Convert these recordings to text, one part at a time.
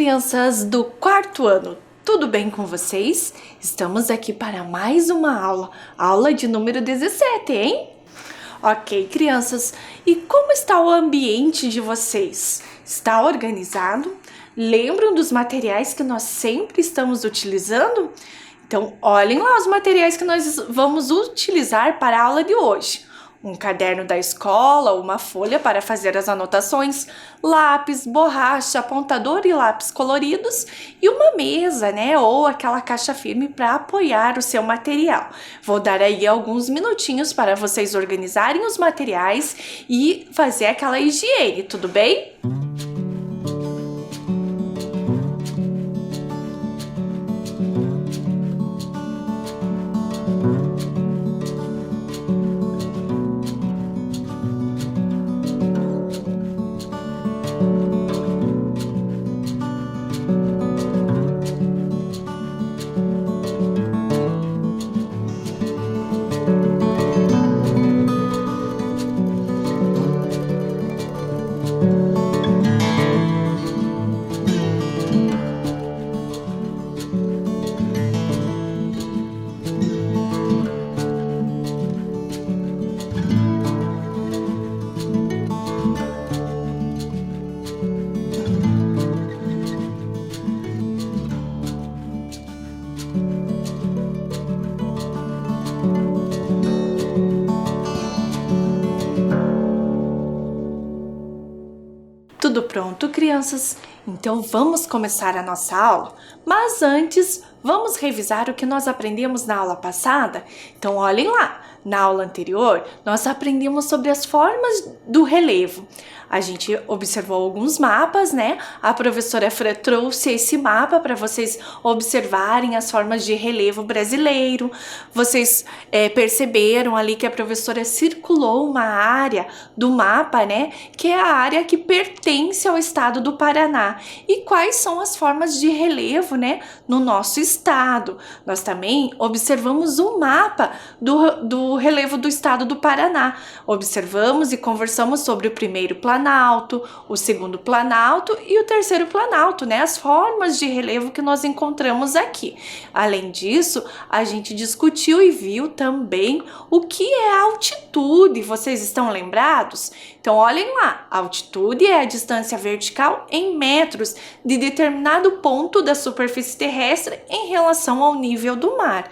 crianças do quarto ano, tudo bem com vocês? Estamos aqui para mais uma aula de número 17, hein? Ok, crianças, e como está o ambiente de vocês? Está organizado? Lembram dos materiais que nós sempre estamos utilizando? Então, olhem lá os materiais que nós vamos utilizar para a aula de hoje. Um caderno da escola, uma folha para fazer as anotações, lápis, borracha, apontador e lápis coloridos e uma mesa, né? Ou aquela caixa firme para apoiar o seu material. Vou dar aí alguns minutinhos para vocês organizarem os materiais e fazer aquela higiene, tudo bem? Tudo pronto, crianças? Então vamos começar a nossa aula? Mas antes, vamos revisar o que nós aprendemos na aula passada? Então olhem lá, na aula anterior nós aprendemos sobre as formas do relevo. A gente observou alguns mapas, né? A professora Fran trouxe esse mapa para vocês observarem as formas de relevo brasileiro. Vocês perceberam ali que a professora circulou uma área do mapa, né? Que é a área que pertence ao estado do Paraná. E quais são as formas de relevo, né? No nosso estado. Nós também observamos um mapa do relevo do estado do Paraná. Observamos e conversamos sobre o primeiro planalto, o segundo planalto e o terceiro planalto, né? As formas de relevo que nós encontramos aqui. Além disso, a gente discutiu e viu também o que é altitude. Vocês estão lembrados? Então, olhem lá. A altitude é a distância vertical em metros de determinado ponto da superfície terrestre em relação ao nível do mar.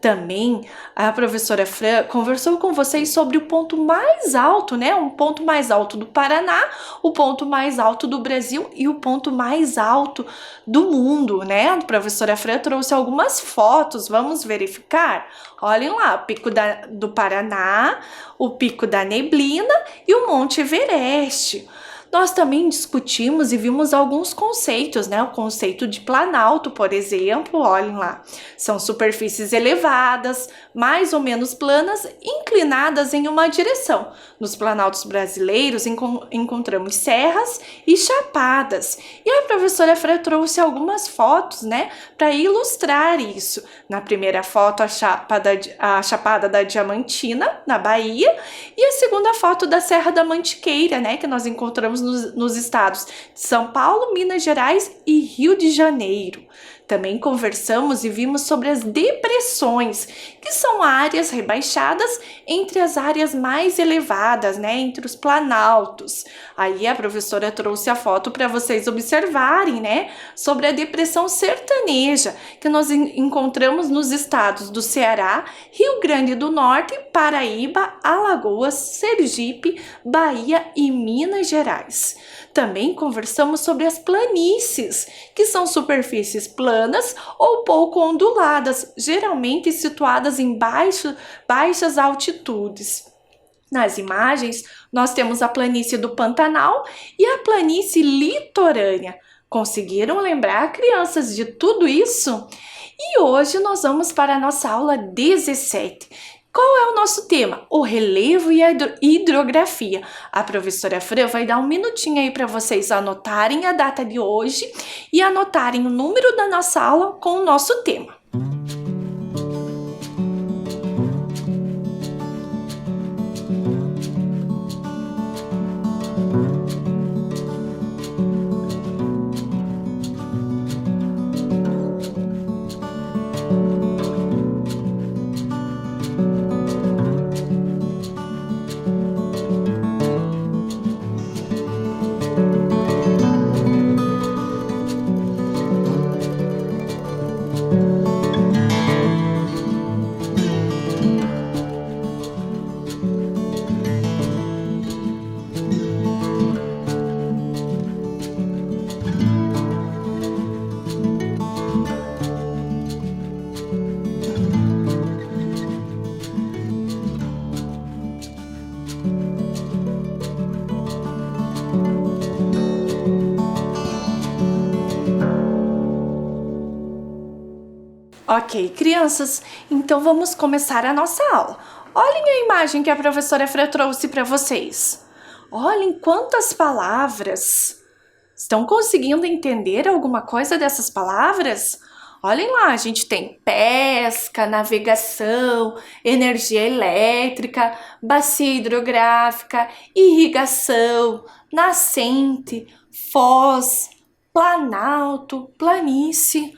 Também a professora Fran conversou com vocês sobre o ponto mais alto, né? Um ponto mais alto do Paraná, o ponto mais alto do Brasil e o ponto mais alto do mundo, né? A professora Fran trouxe algumas fotos, vamos verificar? Olhem lá, o Pico do Paraná, o Pico da Neblina e o Monte Everest. Nós também discutimos e vimos alguns conceitos, né? O conceito de planalto, por exemplo, olhem lá. São superfícies elevadas, mais ou menos planas, inclinadas em uma direção. Nos planaltos brasileiros encontramos serras e chapadas. E a professora Fran trouxe algumas fotos, né? Para ilustrar isso. Na primeira foto, a Chapada da Diamantina, na Bahia. E a segunda foto da Serra da Mantiqueira, né? Que nós encontramos nos estados de São Paulo, Minas Gerais e Rio de Janeiro. Também conversamos e vimos sobre as depressões, que são áreas rebaixadas entre as áreas mais elevadas, né, entre os planaltos. Aí a professora trouxe a foto para vocês observarem, né, sobre a depressão sertaneja, que nós encontramos nos estados do Ceará, Rio Grande do Norte, Paraíba, Alagoas, Sergipe, Bahia e Minas Gerais. Também conversamos sobre as planícies, que são superfícies planas ou pouco onduladas, geralmente situadas em baixas altitudes. Nas imagens, nós temos a planície do Pantanal e a planície litorânea. Conseguiram lembrar, crianças, de tudo isso? E hoje nós vamos para a nossa aula 17. Qual é o nosso tema? O relevo e a hidrografia. A professora Fran vai dar um minutinho aí para vocês anotarem a data de hoje e anotarem o número da nossa aula com o nosso tema. Ok, crianças, então vamos começar a nossa aula. Olhem a imagem que a professora Fran trouxe para vocês. Olhem quantas palavras. Estão conseguindo entender alguma coisa dessas palavras? Olhem lá, a gente tem pesca, navegação, energia elétrica, bacia hidrográfica, irrigação, nascente, foz, planalto, planície.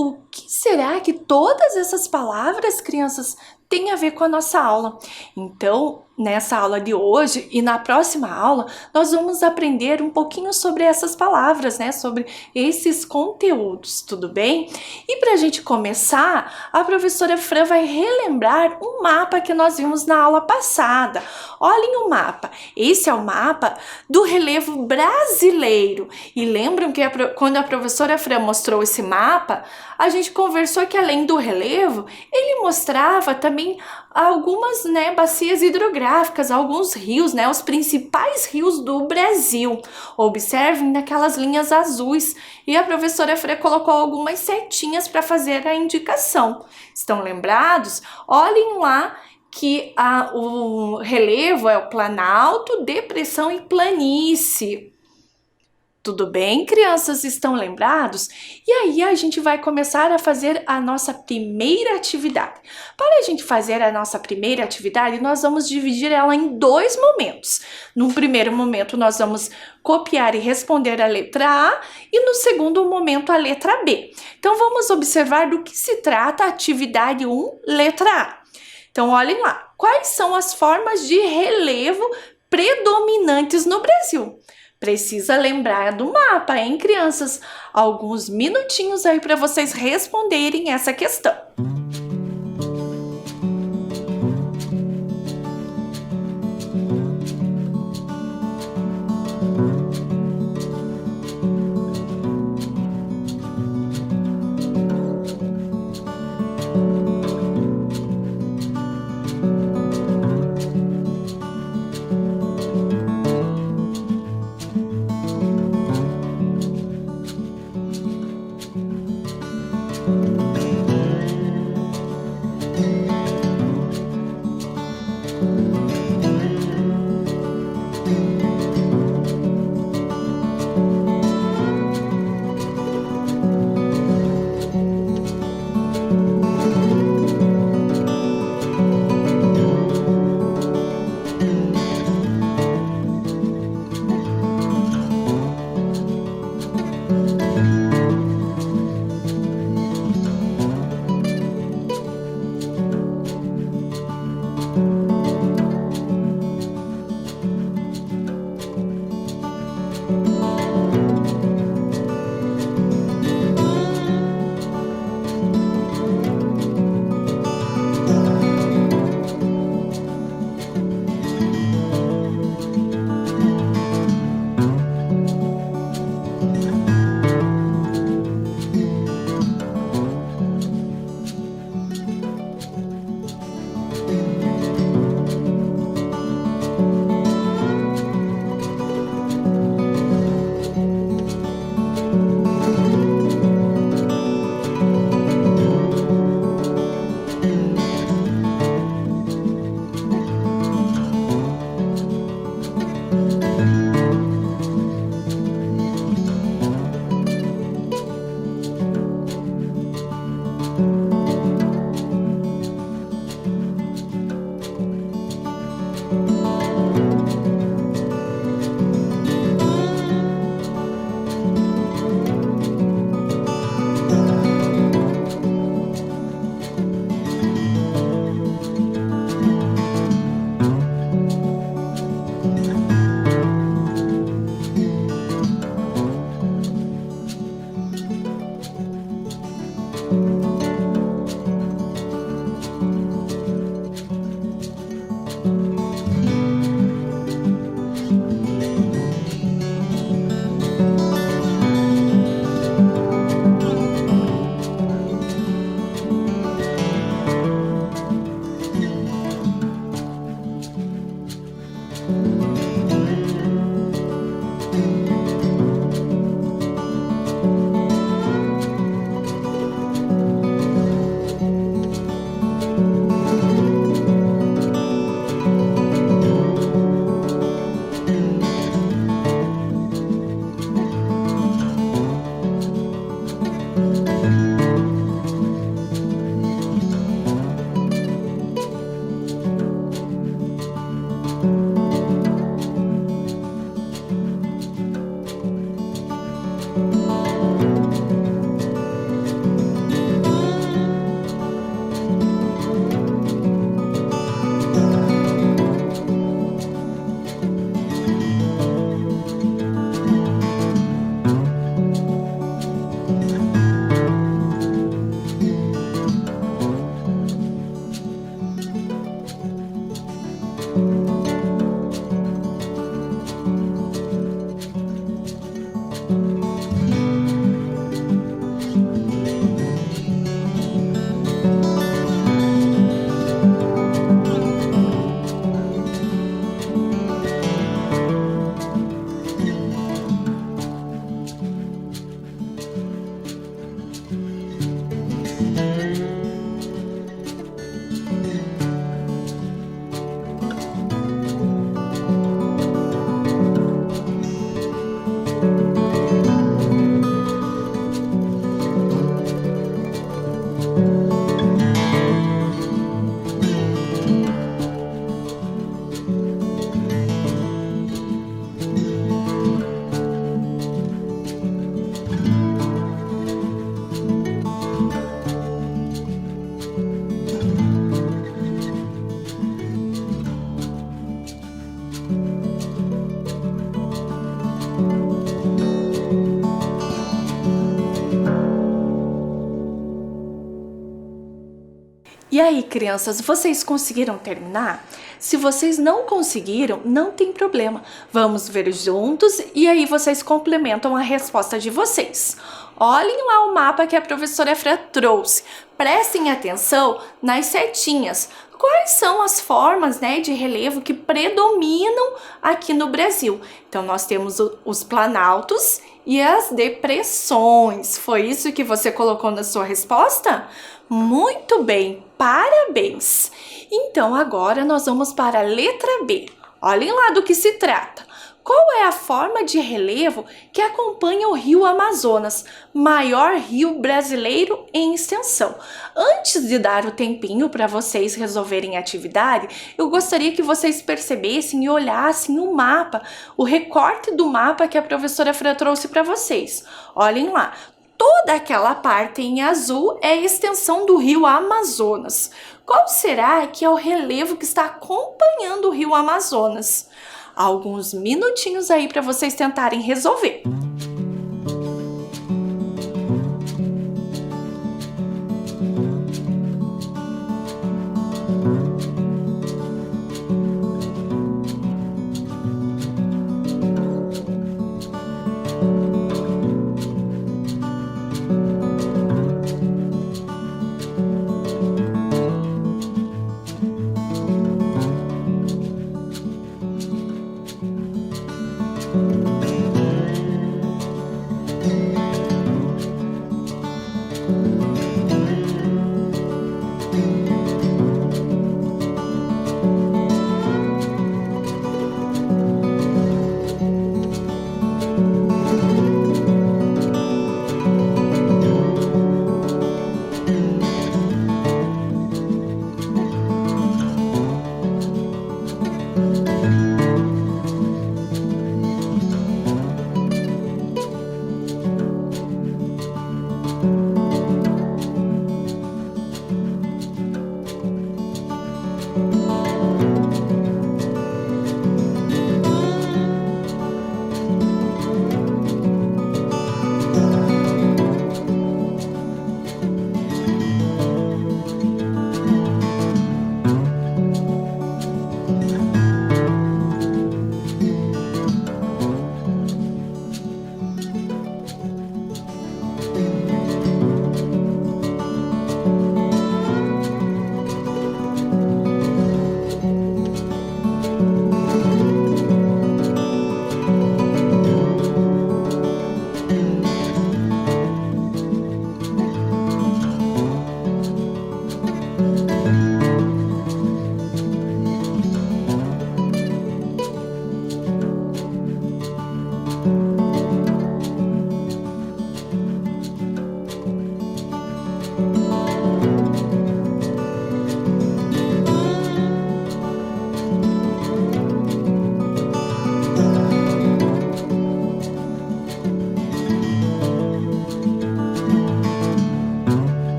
O que será que todas essas palavras, crianças, têm a ver com a nossa aula? Então, nessa aula de hoje e na próxima aula, nós vamos aprender um pouquinho sobre essas palavras, né? Sobre esses conteúdos, tudo bem? E para a gente começar, a professora Fran vai relembrar um mapa que nós vimos na aula passada. Olhem o mapa. Esse é o mapa do relevo brasileiro. E lembram que quando a professora Fran mostrou esse mapa, a gente conversou que além do relevo, ele mostrava também algumas, né, bacias hidrográficas, alguns rios, né, os principais rios do Brasil. Observem naquelas linhas azuis e a professora Fran colocou algumas setinhas para fazer a indicação. Estão lembrados? Olhem lá que o relevo é o planalto, depressão e planície. Tudo bem, crianças? Estão lembrados? E aí a gente vai começar a fazer a nossa primeira atividade. Para a gente fazer a nossa primeira atividade, nós vamos dividir ela em dois momentos. No primeiro momento, nós vamos copiar e responder a letra A e no segundo momento a letra B. Então, vamos observar do que se trata a atividade 1, letra A. Então, olhem lá. Quais são as formas de relevo predominantes no Brasil? Precisa lembrar do mapa, hein, crianças? Alguns minutinhos aí para vocês responderem essa questão. E aí, crianças, vocês conseguiram terminar? Se vocês não conseguiram, não tem problema. Vamos ver juntos e aí vocês complementam a resposta de vocês. Olhem lá o mapa que a professora Fran trouxe. Prestem atenção nas setinhas. Quais são as formas, de relevo que predominam aqui no Brasil? Então, nós temos os planaltos e as depressões. Foi isso que você colocou na sua resposta? Muito bem, parabéns! Então, agora nós vamos para a letra B. Olhem lá do que se trata. Qual é a forma de relevo que acompanha o rio Amazonas, maior rio brasileiro em extensão? Antes de dar o tempinho para vocês resolverem a atividade, eu gostaria que vocês percebessem e olhassem o mapa, o recorte do mapa que a professora Fran trouxe para vocês. Olhem lá. Toda aquela parte em azul é a extensão do rio Amazonas. Qual será que é o relevo que está acompanhando o rio Amazonas? Alguns minutinhos aí para vocês tentarem resolver.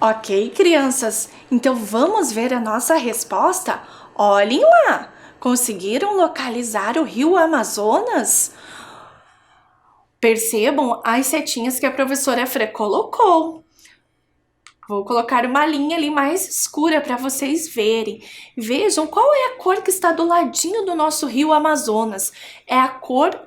Ok, crianças, então vamos ver a nossa resposta? Olhem lá! Conseguiram localizar o rio Amazonas? Percebam as setinhas que a professora Fran colocou. Vou colocar uma linha ali mais escura para vocês verem. Vejam qual é a cor que está do ladinho do nosso rio Amazonas. É a cor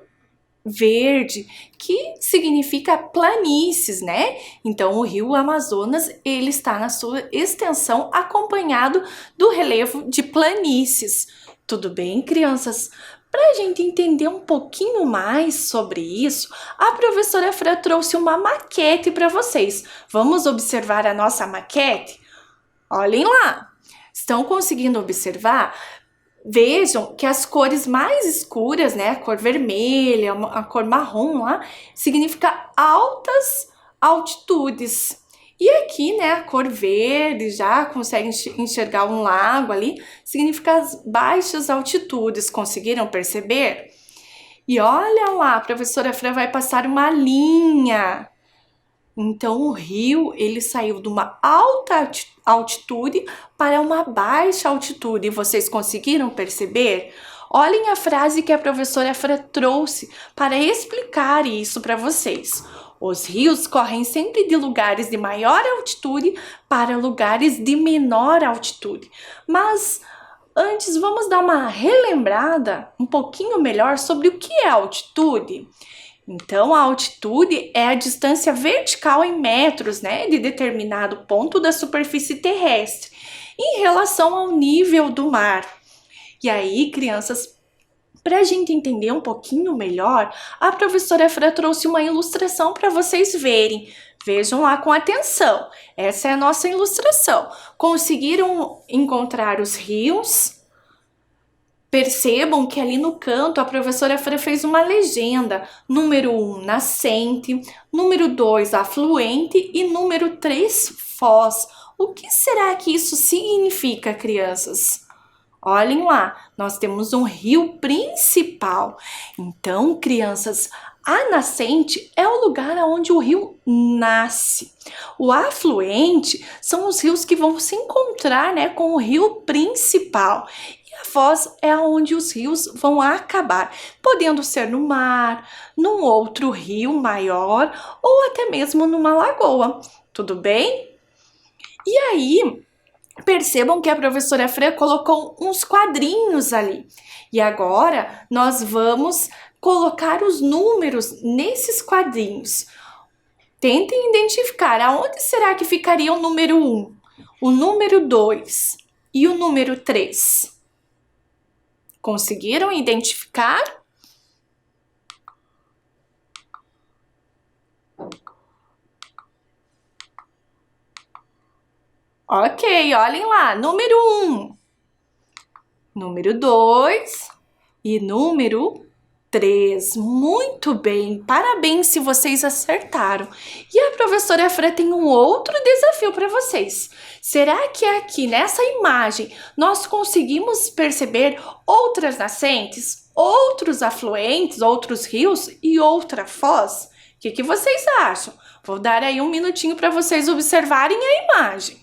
verde, que significa planícies, né? Então o rio Amazonas, ele está na sua extensão acompanhado do relevo de planícies. Tudo bem, crianças? Para a gente entender um pouquinho mais sobre isso, a professora Fran trouxe uma maquete para vocês. Vamos observar a nossa maquete? Olhem lá! Estão conseguindo observar? Vejam que as cores mais escuras, né, a cor vermelha, a cor marrom lá, significa altas altitudes. E aqui, né, a cor verde, já consegue enxergar um lago ali, significa as baixas altitudes. Conseguiram perceber? E olha lá, a professora Fran vai passar uma linha. Então, o rio, ele saiu de uma alta altitude para uma baixa altitude. Vocês conseguiram perceber? Olhem a frase que a professora Fran trouxe para explicar isso para vocês. Os rios correm sempre de lugares de maior altitude para lugares de menor altitude. Mas antes, vamos dar uma relembrada um pouquinho melhor sobre o que é altitude. Então, a altitude é a distância vertical em metros, né, de determinado ponto da superfície terrestre, em relação ao nível do mar. E aí, crianças, para a gente entender um pouquinho melhor, a professora Fran trouxe uma ilustração para vocês verem. Vejam lá com atenção. Essa é a nossa ilustração. Conseguiram encontrar os rios? Percebam que ali no canto a professora Fran fez uma legenda. Número 1, nascente. Número 2, afluente. E número 3, foz. O que será que isso significa, crianças? Olhem lá, nós temos um rio principal. Então, crianças, a nascente é o lugar onde o rio nasce. O afluente são os rios que vão se encontrar, né, com o rio principal. E a foz é onde os rios vão acabar, podendo ser no mar, num outro rio maior ou até mesmo numa lagoa. Tudo bem? E aí, percebam que a professora Fran colocou uns quadrinhos ali. E agora nós vamos colocar os números nesses quadrinhos. Tentem identificar aonde será que ficaria o número 1, o número 2 e o número 3. Conseguiram identificar? Ok, olhem lá, número 1, número 2 e número 3. Muito bem, parabéns se vocês acertaram. E a professora Fran tem um outro desafio para vocês. Será que aqui nessa imagem nós conseguimos perceber outras nascentes, outros afluentes, outros rios e outra foz? O que vocês acham? Vou dar aí um minutinho para vocês observarem a imagem.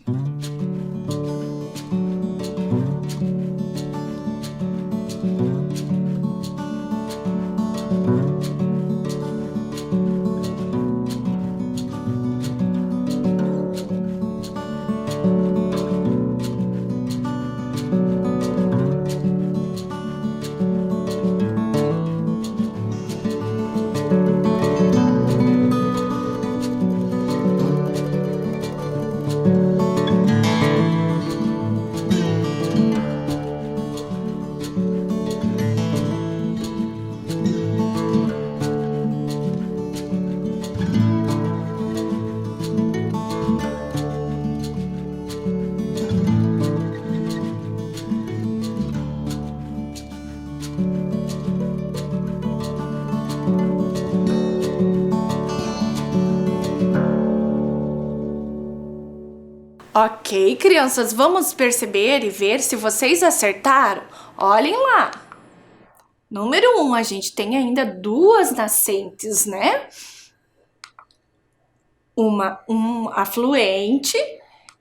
Ok, crianças, vamos perceber e ver se vocês acertaram? Olhem lá. Número 1, a gente tem ainda duas nascentes, né? Um afluente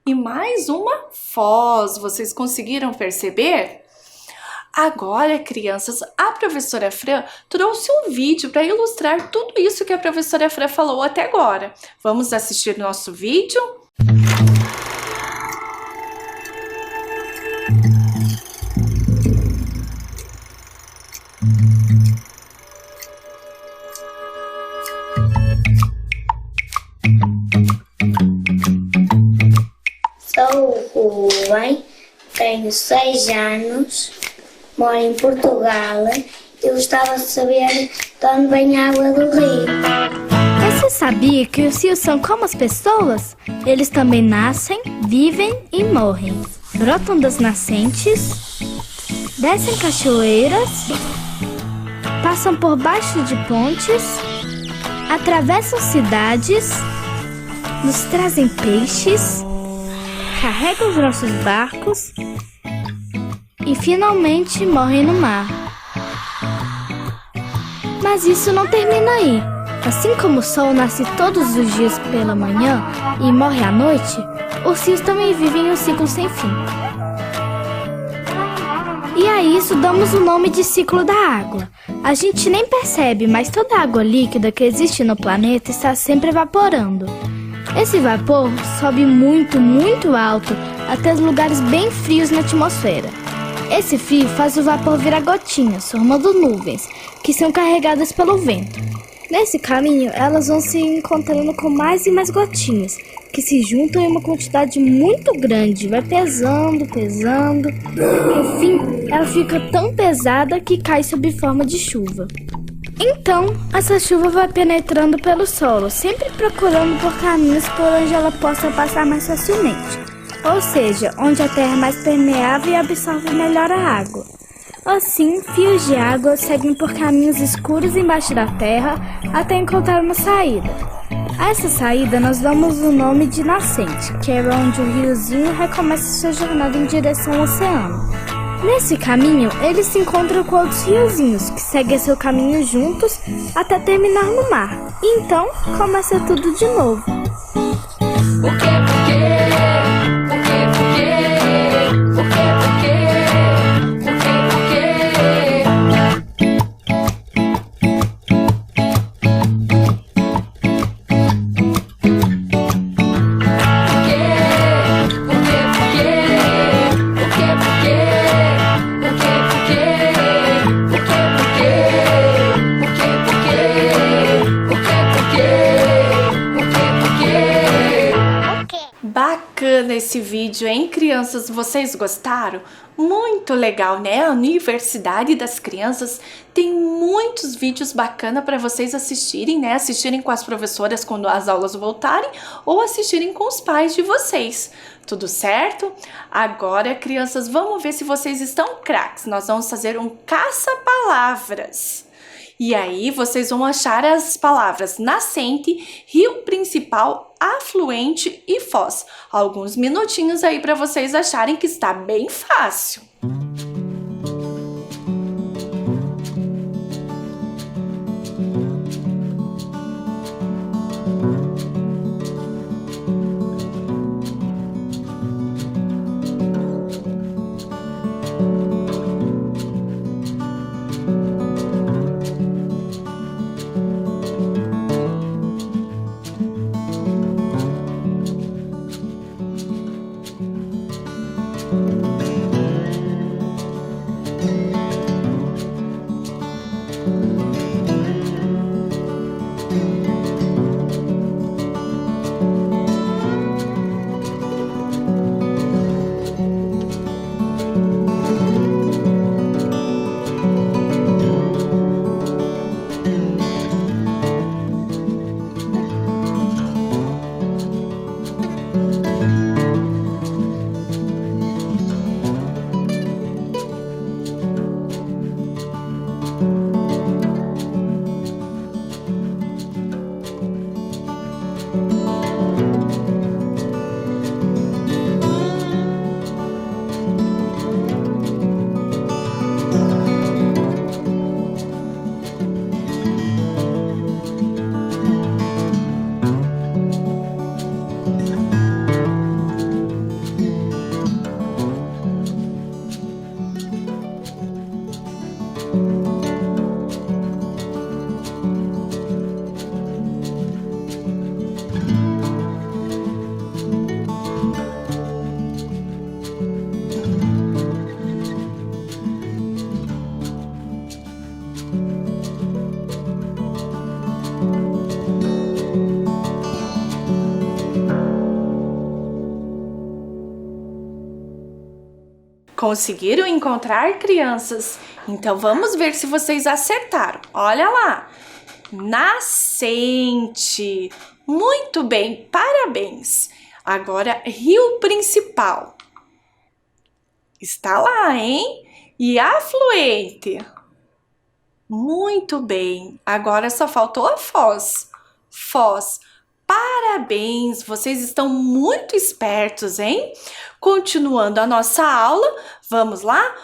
e mais uma foz. Vocês conseguiram perceber? Agora, crianças, a professora Fran trouxe um vídeo para ilustrar tudo isso que a professora Fran falou até agora. Vamos assistir nosso vídeo? Sou o Rubem, tenho 6 anos, moro em Portugal e gostava de saber de onde vem a água do rio. Você sabia que os rios são como as pessoas? Eles também nascem, vivem e morrem. Brotam das nascentes, descem cachoeiras, passam por baixo de pontes, atravessam cidades, nos trazem peixes, carregam os nossos barcos e finalmente morrem no mar. Mas isso não termina aí. Assim como o sol nasce todos os dias pela manhã e morre à noite, os rios também vivem um ciclo sem fim. E a isso damos o nome de ciclo da água. A gente nem percebe, mas toda a água líquida que existe no planeta está sempre evaporando. Esse vapor sobe muito, muito alto até os lugares bem frios na atmosfera. Esse frio faz o vapor virar gotinhas, formando nuvens, que são carregadas pelo vento. Nesse caminho, elas vão se encontrando com mais e mais gotinhas, que se juntam em uma quantidade muito grande, vai pesando, pesando. No fim, ela fica tão pesada que cai sob forma de chuva. Então, essa chuva vai penetrando pelo solo, sempre procurando por caminhos por onde ela possa passar mais facilmente. Ou seja, onde a terra é mais permeável e absorve melhor a água. Assim, fios de água seguem por caminhos escuros embaixo da terra até encontrar uma saída. A essa saída nós damos o nome de nascente, que é onde o riozinho recomeça sua jornada em direção ao oceano. Nesse caminho, eles se encontram com outros riozinhos, que seguem seu caminho juntos até terminar no mar. E então, começa tudo de novo. Bacana esse vídeo, hein, crianças? Vocês gostaram? Muito legal, né? A Universidade das Crianças tem muitos vídeos bacanas para vocês assistirem, né? Assistirem com as professoras quando as aulas voltarem ou assistirem com os pais de vocês. Tudo certo? Agora, crianças, vamos ver se vocês estão craques. Nós vamos fazer um caça-palavras. E aí, vocês vão achar as palavras nascente, rio principal, afluente e foz. Alguns minutinhos aí para vocês acharem que está bem fácil. Conseguiram encontrar, crianças? Então vamos ver se vocês acertaram. Olha lá. Nascente. Muito bem, parabéns. Agora, rio principal. Está lá, hein? E afluente. Muito bem. Agora só faltou a foz. Foz. Parabéns, vocês estão muito espertos, hein? Continuando a nossa aula, vamos lá?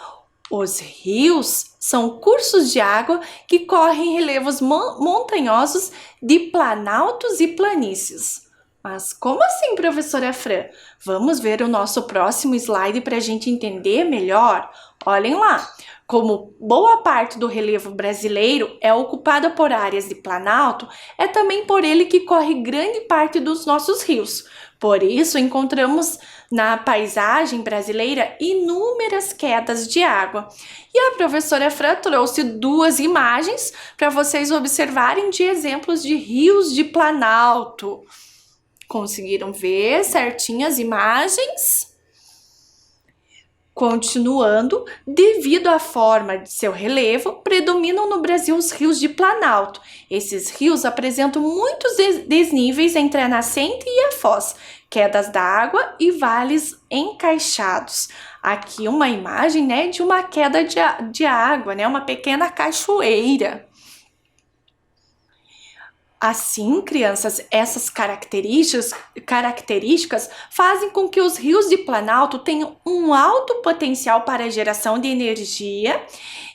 Os rios são cursos de água que correm em relevos montanhosos de planaltos e planícies. Mas como assim, professora Fran? Vamos ver o nosso próximo slide para a gente entender melhor? Olhem lá. Como boa parte do relevo brasileiro é ocupada por áreas de planalto, é também por ele que corre grande parte dos nossos rios. Por isso, encontramos na paisagem brasileira inúmeras quedas de água. E a professora Fran trouxe 2 imagens para vocês observarem de exemplos de rios de planalto. Conseguiram ver certinho as imagens? Continuando, devido à forma de seu relevo, predominam no Brasil os rios de planalto. Esses rios apresentam muitos desníveis entre a nascente e a foz, quedas d'água e vales encaixados. Aqui uma imagem, né, de uma queda de água, né, uma pequena cachoeira. Assim, crianças, essas características fazem com que os rios de planalto tenham um alto potencial para a geração de energia.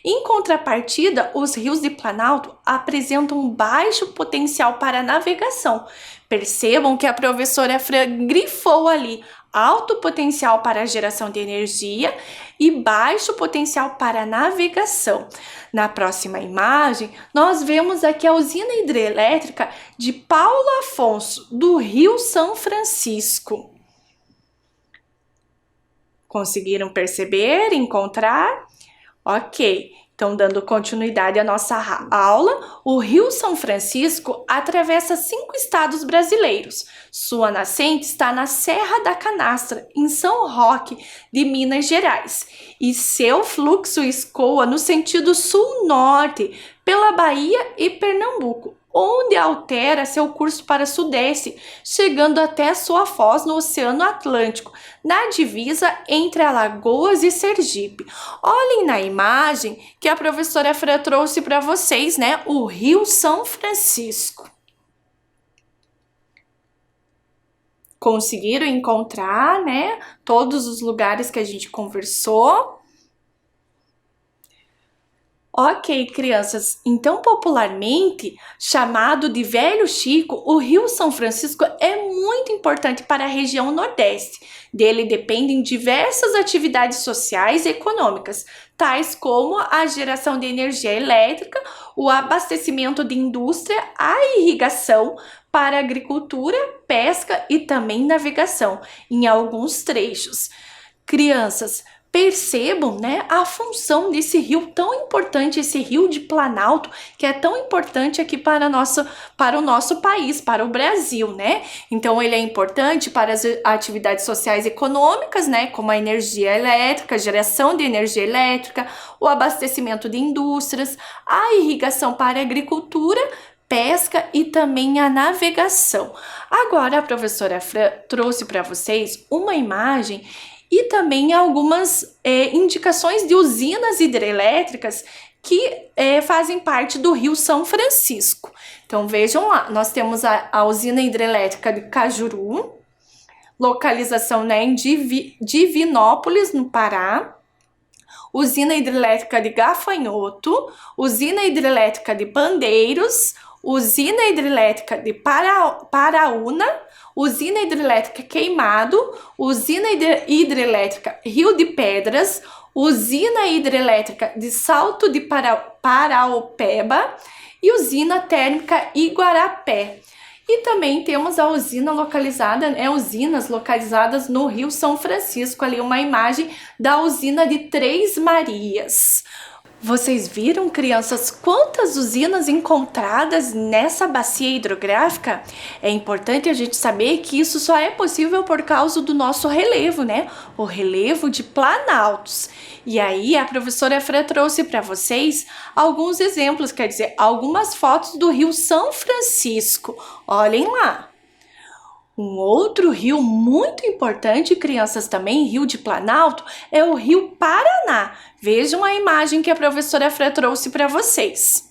Em contrapartida, os rios de planalto apresentam um baixo potencial para a navegação. Percebam que a professora Fran grifou ali alto potencial para a geração de energia e baixo potencial para a navegação. Na próxima imagem, nós vemos aqui a usina hidrelétrica de Paulo Afonso, do Rio São Francisco. Conseguiram perceber, encontrar? Ok. Então, dando continuidade à nossa aula, o Rio São Francisco atravessa 5 estados brasileiros. Sua nascente está na Serra da Canastra, em São Roque, de Minas Gerais. E seu fluxo escoa no sentido sul-norte, pela Bahia e Pernambuco, onde altera seu curso para sudeste, chegando até sua foz no Oceano Atlântico, na divisa entre Alagoas e Sergipe. Olhem na imagem que a professora Fran trouxe para vocês, né? O Rio São Francisco. Conseguiram encontrar, né? Todos os lugares que a gente conversou. Ok, crianças, então popularmente chamado de Velho Chico, o Rio São Francisco é muito importante para a região Nordeste. Dele dependem diversas atividades sociais e econômicas, tais como a geração de energia elétrica, o abastecimento de indústria, a irrigação para a agricultura, pesca e também navegação em alguns trechos. Crianças, percebam, né, a função desse rio tão importante, esse rio de planalto, que é tão importante aqui para o nosso país, para o Brasil, né? Então, ele é importante para as atividades sociais e econômicas, né, como a energia elétrica, a geração de energia elétrica, o abastecimento de indústrias, a irrigação para a agricultura, pesca e também a navegação. Agora, a professora Fran trouxe para vocês uma imagem e também algumas indicações de usinas hidrelétricas que fazem parte do Rio São Francisco. Então, vejam lá, nós temos a usina hidrelétrica de Cajuru, localização, né, em Divinópolis, no Pará, usina hidrelétrica de Gafanhoto, usina hidrelétrica de Pandeiros, usina hidrelétrica de Paraúna, usina hidrelétrica Queimado, usina hidrelétrica Rio de Pedras, usina hidrelétrica de Salto de Paraopeba e usina térmica Iguarapé. E também temos a usina localizada, usinas localizadas no Rio São Francisco, ali uma imagem da usina de Três Marias. Vocês viram, crianças, quantas usinas encontradas nessa bacia hidrográfica? É importante a gente saber que isso só é possível por causa do nosso relevo, né? O relevo de planaltos. E aí a professora Fran trouxe para vocês alguns exemplos, quer dizer, algumas fotos do Rio São Francisco. Olhem lá. Um outro rio muito importante, crianças, também, rio de Planalto, é o Rio Paraná. Vejam a imagem que a professora Fran trouxe para vocês.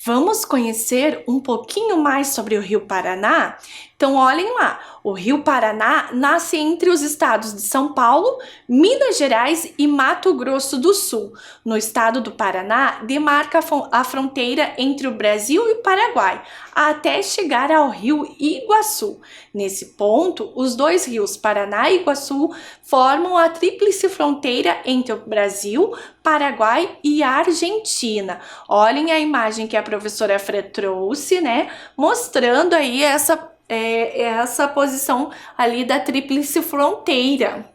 Vamos conhecer um pouquinho mais sobre o Rio Paraná? Então, olhem lá, o Rio Paraná nasce entre os estados de São Paulo, Minas Gerais e Mato Grosso do Sul. No estado do Paraná, demarca a fronteira entre o Brasil e o Paraguai, até chegar ao Rio Iguaçu. Nesse ponto, os dois rios Paraná e Iguaçu formam a tríplice fronteira entre o Brasil, Paraguai e Argentina. Olhem a imagem que a professora Fran trouxe, né? Mostrando aí essa posição ali da tríplice fronteira.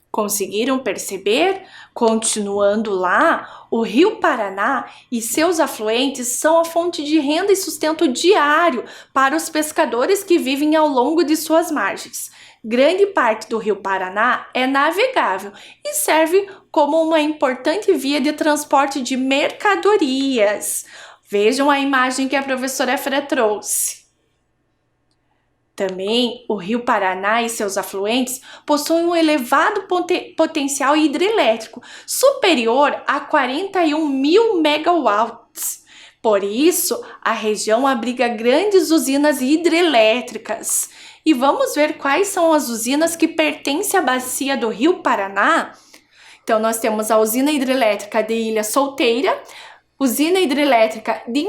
Conseguiram perceber? Continuando lá, o Rio Paraná e seus afluentes são a fonte de renda e sustento diário para os pescadores que vivem ao longo de suas margens. Grande parte do Rio Paraná é navegável e serve como uma importante via de transporte de mercadorias. Vejam a imagem que a professora Fran trouxe. Também, o Rio Paraná e seus afluentes possuem um elevado potencial hidrelétrico, superior a 41.000 megawatts. Por isso, a região abriga grandes usinas hidrelétricas. E vamos ver quais são as usinas que pertencem à bacia do Rio Paraná? Então, nós temos a usina hidrelétrica de Ilha Solteira, usina hidrelétrica de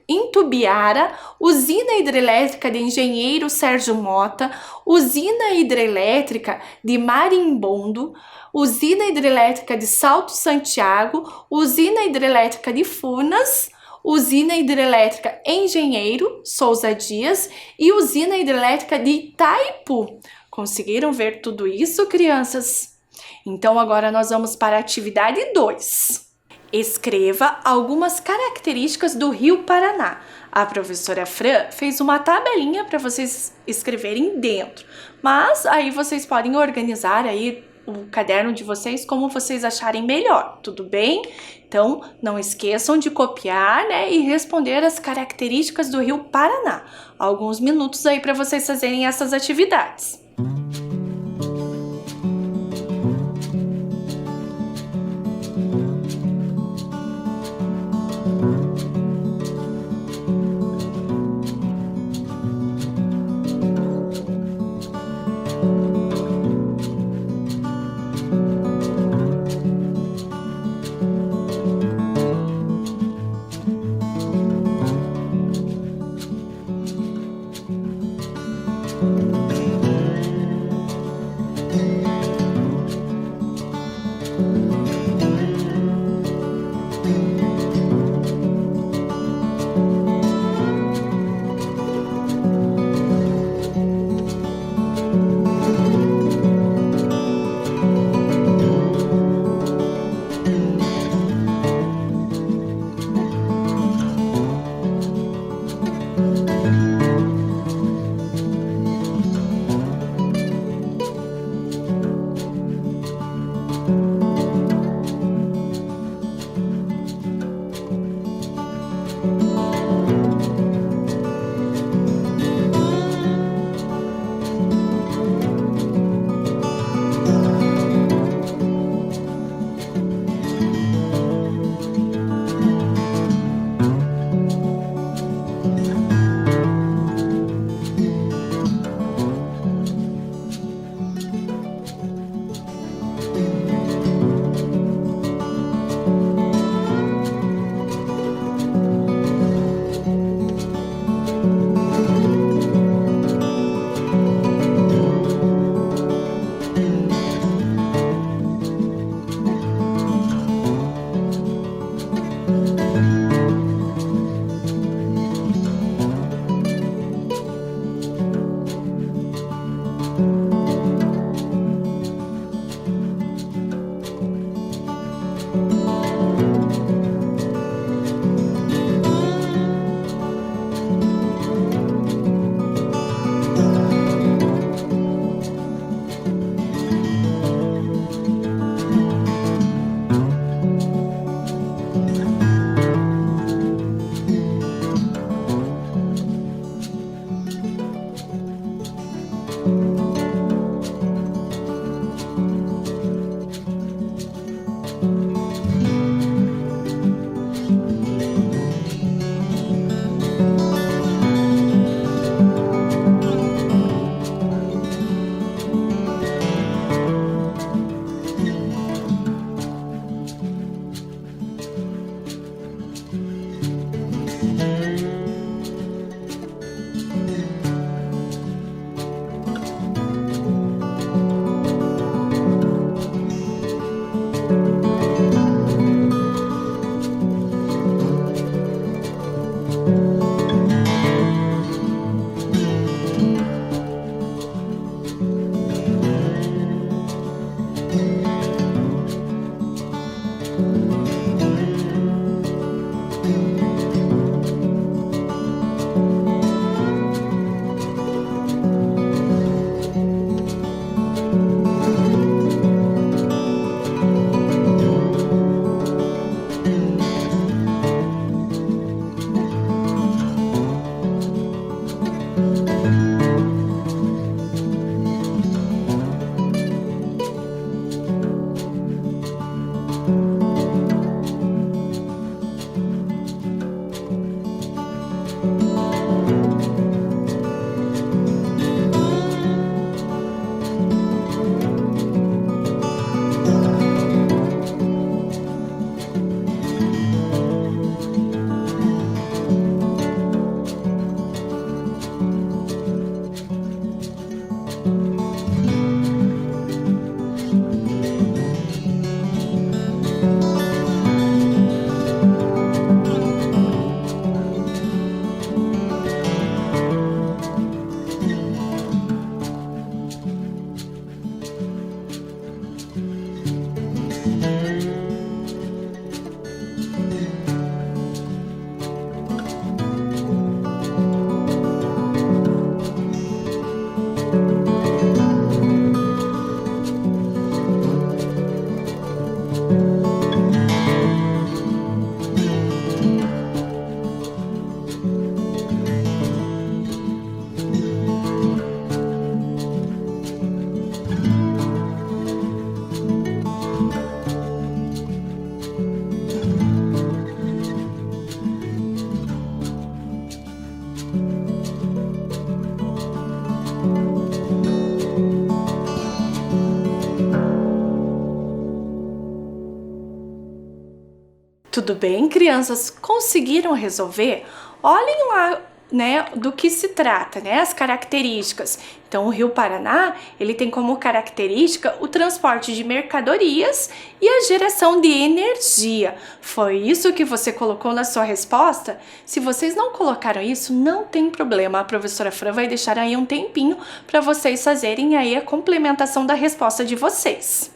Intubiara, usina hidrelétrica de Engenheiro Sérgio Mota, usina hidrelétrica de Marimbondo, usina hidrelétrica de Salto Santiago, usina hidrelétrica de Furnas, usina hidrelétrica Engenheiro Souza Dias e usina hidrelétrica de Itaipu. Conseguiram ver tudo isso, crianças? Então agora nós vamos para a atividade 2. Escreva algumas características do Rio Paraná. A professora Fran fez uma tabelinha para vocês escreverem dentro, mas aí vocês podem organizar aí o caderno de vocês como vocês acharem melhor, tudo bem? Então, não esqueçam de copiar, né, e responder as características do Rio Paraná. Alguns minutos aí para vocês fazerem essas atividades. Tudo bem, crianças? Conseguiram resolver? Olhem lá, né, do que se trata, né, as características. Então, o Rio Paraná, ele tem como característica o transporte de mercadorias e a geração de energia. Foi isso que você colocou na sua resposta? Se vocês não colocaram isso, não tem problema. A professora Fran vai deixar aí um tempinho para vocês fazerem aí a complementação da resposta de vocês.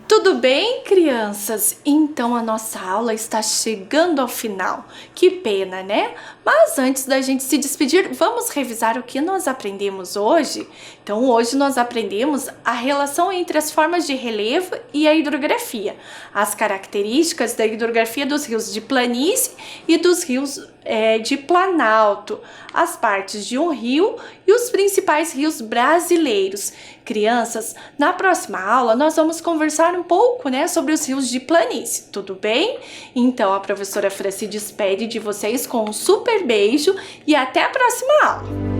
Tudo bem, crianças? Então a nossa aula está chegando ao final. Que pena, né? Mas antes da gente se despedir, vamos revisar o que nós aprendemos hoje? Então hoje nós aprendemos a relação entre as formas de relevo e a hidrografia, as características da hidrografia dos rios de planície e dos rios de planalto, as partes de um rio e os principais rios brasileiros. Crianças, na próxima aula nós vamos conversar um pouco, né, sobre os rios de planície, tudo bem? Então a professora Fran se despede de vocês com um super beijo e até a próxima aula!